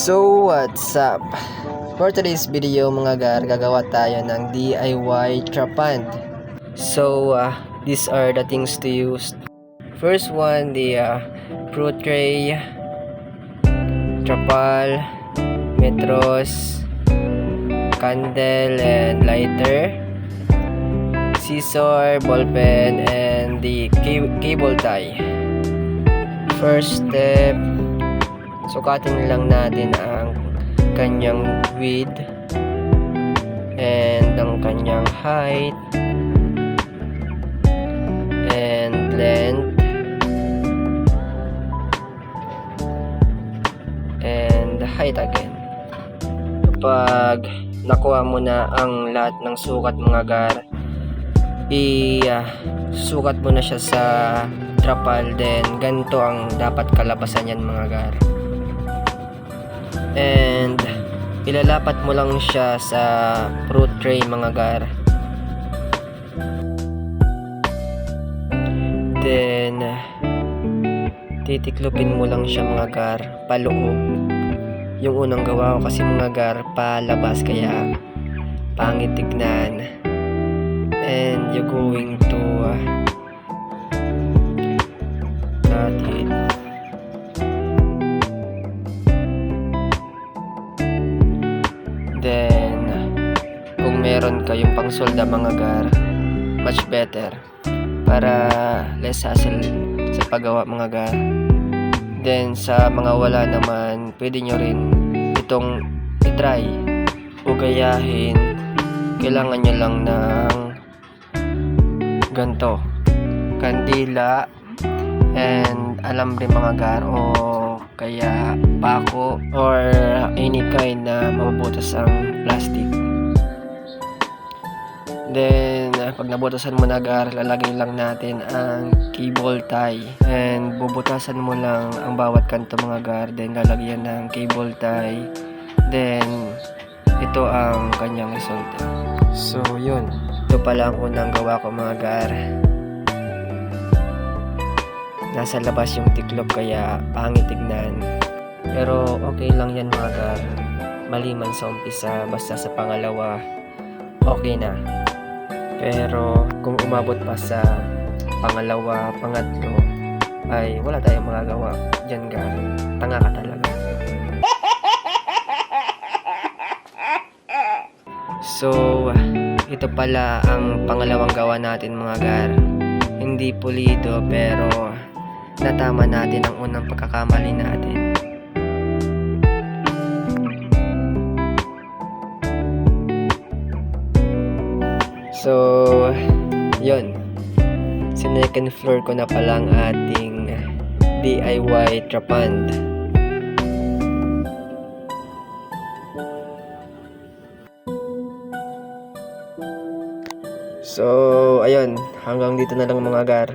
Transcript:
So what's up? For today's video mga gar, gagawa tayo ng DIY trapand. So these are the things to use. First one, the fruit tray, trapal, metros, candle and lighter, scissor, ball pen, and the cable tie. First step, sukatin lang natin ang kanyang width and ang kanyang height and length and height again. Kapag nakuha mo na ang lahat ng sukat mga gar, sukat mo na siya sa trapal, then ganito ang dapat kalabasan yan mga gar. And ilalapat mo lang siya sa fruit tray mga gar. Then titiklopin mo lang siya mga gar paloob. Yung unang gawa ko kasi mga gar palabas, kaya pangit tignan. And you're going to cut it. Then kung meron kayong pang solda mga gar, much better para less hassle sa paggawa mga gar. Then sa mga wala naman, pwede nyo rin itong itry o gayahin. Kailangan nyo lang ng ganto, kandila and alambre mga gar, o kaya pako or any kind na mabubutas ang plastic. Then pag nabutasan mo na gar, lalagyan lang natin ang cable tie and bubutasan mo lang ang bawat kanto mga gar, then lalagyan ng cable tie. Then ito ang kanyang resulta. So yun, ito pala ang unang gawa ko mga gar. Nasa labas yung tiklop kaya pangit tignan, pero okay lang yan mga gar. Maliman sa umpisa, basta sa pangalawa okay na. Pero kung umabot pa sa pangalawa, pangatlo, ay wala tayong magagawa dyan gar. Tanga ka talaga. So ito pala ang pangalawang gawa natin mga gar. Hindi pulido pero natama natin ang unang pagkakamali natin. So yun, second floor ko na palang ating DIY trapand. So ayun, hanggang dito na lang mga gar.